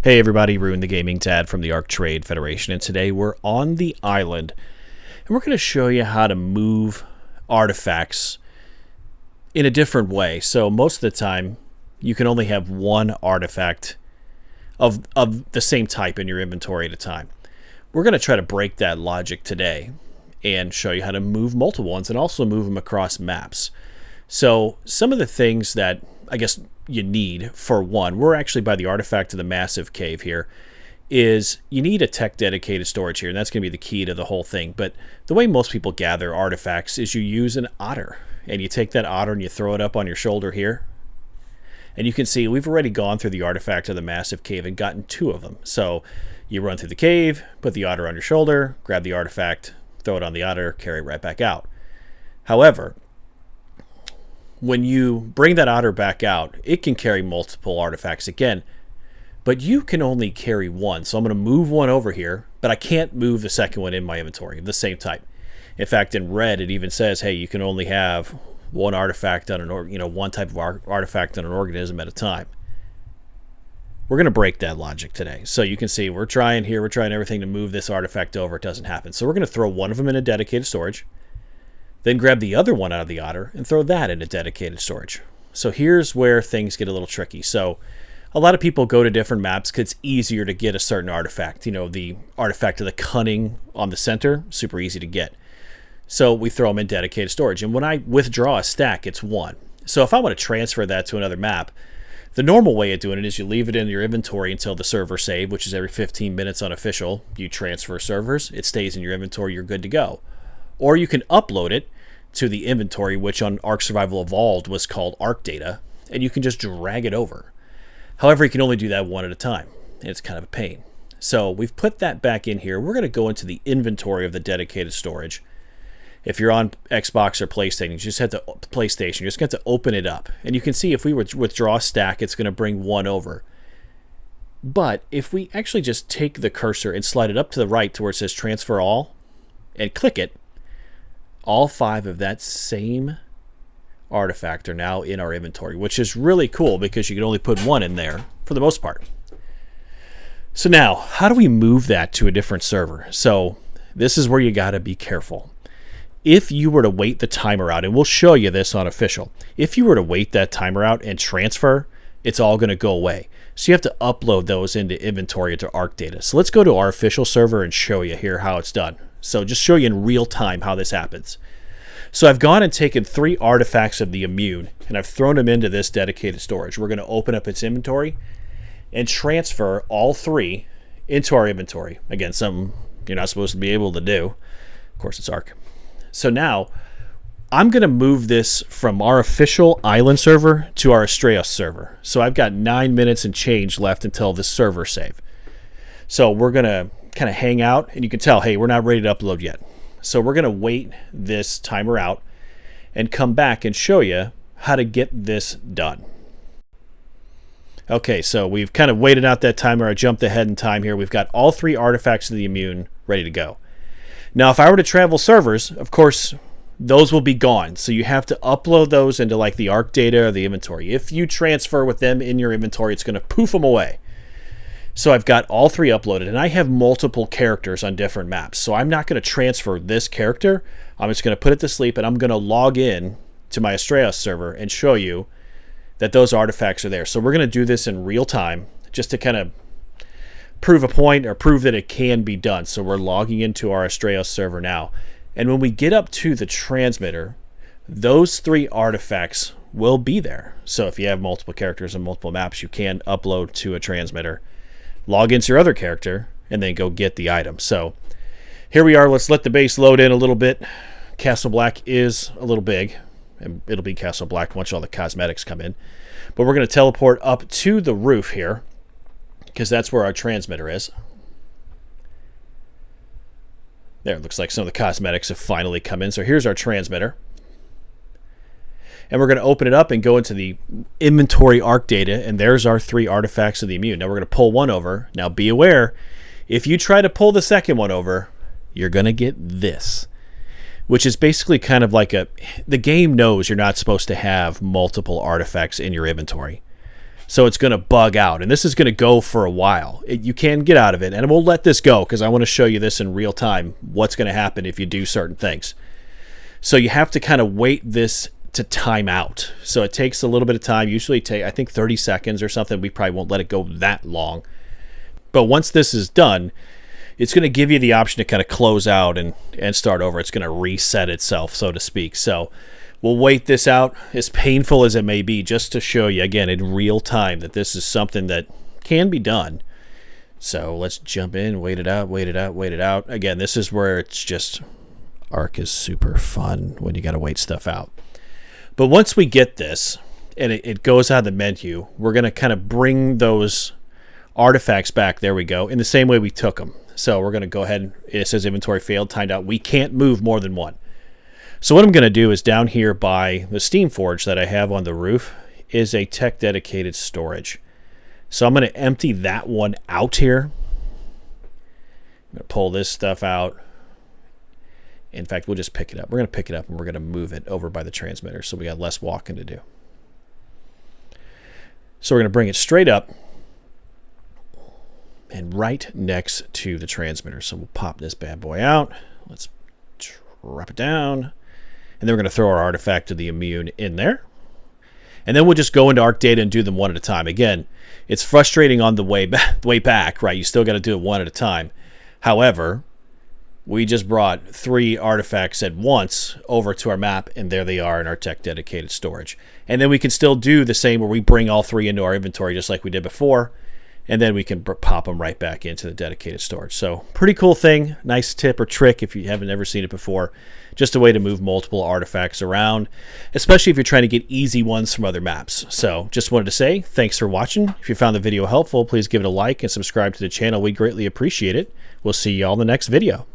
Hey everybody, Ruin the Gaming Tad from the Arc Trade Federation, and today we're on the island, and we're going to show you how to move artifacts in a different way. So most of the time, you can only have one artifact of the same type in your inventory at a time. We're going to try to break that logic today and show you how to move multiple ones and also move them across maps. So some of the things that I guess you need, for one, we're actually by the artifact of the massive cave here, is you need a tech dedicated storage here, and that's going to be the key to the whole thing. But the way most people gather artifacts is you use an otter, and you take that otter and you throw it up on your shoulder here, and you can see we've already gone through the artifact of the massive cave and gotten 2 of them. So you run through the cave, put the otter on your shoulder, grab the artifact, throw it on the otter, carry it right back out. However, when you bring that otter back out, it can carry multiple artifacts again, but you can only carry one. So I'm going to move one over here, but I can't move the second one in my inventory of the same type. In fact, in red, it even says, hey, you can only have one artifact on one type of artifact on an organism at a time. We're going to break that logic today. So you can see we're trying everything to move this artifact over. It doesn't happen. So we're going to throw one of them in a dedicated storage. Then grab the other one out of the otter and throw that into dedicated storage. So here's where things get a little tricky. So a lot of people go to different maps because it's easier to get a certain artifact. The artifact of the cunning on the center, super easy to get. So we throw them in dedicated storage. And when I withdraw a stack, it's 1. So if I want to transfer that to another map, the normal way of doing it is you leave it in your inventory until the server save, which is every 15 minutes unofficial. You transfer servers, it stays in your inventory, you're good to go. Or you can upload it to the inventory, which on Ark Survival Evolved was called Arc Data, and you can just drag it over. However, you can only do that one at a time, and it's kind of a pain. So we've put that back in here. We're going to go into the inventory of the dedicated storage. If you're on Xbox or PlayStation, you just have to open it up. And you can see if we withdraw a stack, it's going to bring 1 over. But if we actually just take the cursor and slide it up to the right to where it says Transfer All, and click it, all 5 of that same artifact are now in our inventory, which is really cool because you can only put 1 in there for the most part. So now, how do we move that to a different server? So this is where you got to be careful. If you were to wait the timer out, and we'll show you this on official, if you were to wait that timer out and transfer, it's all going to go away. So you have to upload those into inventory into Arc Data. So let's go to our official server and show you here how it's done. So just show you in real time how this happens. So I've gone and taken 3 artifacts of the immune, and I've thrown them into this dedicated storage. We're going to open up its inventory and transfer all 3 into our inventory. Again, something you're not supposed to be able to do. Of course, it's Ark. So now I'm going to move this from our official island server to our Astraeus server. So I've got 9 minutes and change left until this server save. So we're going to kind of hang out, and you can tell, hey, we're not ready to upload yet. So we're going to wait this timer out and come back and show you how to get this done. Okay, so we've kind of waited out that timer. I jumped ahead in time here. We've got all 3 artifacts of the immune ready to go. Now, if I were to travel servers, of course, those will be gone. So you have to upload those into like the Arc Data or the inventory. If you transfer with them in your inventory, it's going to poof them away. So I've got all 3 uploaded, and I have multiple characters on different maps. So I'm not going to transfer this character. I'm just going to put it to sleep, and I'm going to log in to my Astraeus server and show you that those artifacts are there. So we're going to do this in real time just to kind of prove a point or prove that it can be done. So we're logging into our Astraeus server now. And when we get up to the transmitter, those 3 artifacts will be there. So if you have multiple characters and multiple maps, you can upload to a transmitter, log into your other character, and then go get the item. So here we are. Let's let the base load in a little bit. Castle Black is a little big, and it'll be Castle Black once all the cosmetics come in. But we're going to teleport up to the roof here because that's where our transmitter is. There, it looks like some of the cosmetics have finally come in. So here's our transmitter. And we're going to open it up and go into the inventory Arc Data, and there's our 3 artifacts of the immune. Now we're going to pull 1 over. Now be aware, if you try to pull the second one over, you're going to get this, which is basically kind of like the game knows you're not supposed to have multiple artifacts in your inventory. So it's going to bug out, and this is going to go for a while. You can get out of it, and we'll let this go because I want to show you this in real time, what's going to happen if you do certain things. So you have to kind of wait this to time out. So it takes a little bit of time, usually I think 30 seconds or something. We probably won't let it go that long. But once this is done, it's going to give you the option to kind of close out and start over. It's going to reset itself, so to speak. So we'll wait this out, as painful as it may be, just to show you, again, in real time that this is something that can be done. So let's jump in, wait it out, wait it out, wait it out. Again, this is where it's just, Ark is super fun when you got to wait stuff out. But once we get this, and it goes out of the menu, we're going to kind of bring those artifacts back. There we go, in the same way we took them. So we're going to go ahead, it says inventory failed, timed out. We can't move more than one. So what I'm going to do is down here by the Steamforge that I have on the roof is a tech dedicated storage. So I'm going to empty that one out here. I'm going to pull this stuff out. In fact, we'll just pick it up. We're going to pick it up and we're going to move it over by the transmitter so we got less walking to do. So we're going to bring it straight up and right next to the transmitter. So we'll pop this bad boy out. Let's drop it down. And then we're going to throw our artifact of the immune in there. And then we'll just go into Arc Data and do them one at a time. Again, it's frustrating on the way back, right? You still got to do it one at a time. However, we just brought 3 artifacts at once over to our map, and there they are in our tech dedicated storage. And then we can still do the same where we bring all 3 into our inventory just like we did before, and then we can pop them right back into the dedicated storage. So pretty cool thing. Nice tip or trick if you haven't ever seen it before. Just a way to move multiple artifacts around, especially if you're trying to get easy ones from other maps. So just wanted to say thanks for watching. If you found the video helpful, please give it a like and subscribe to the channel. We greatly appreciate it. We'll see you all in the next video.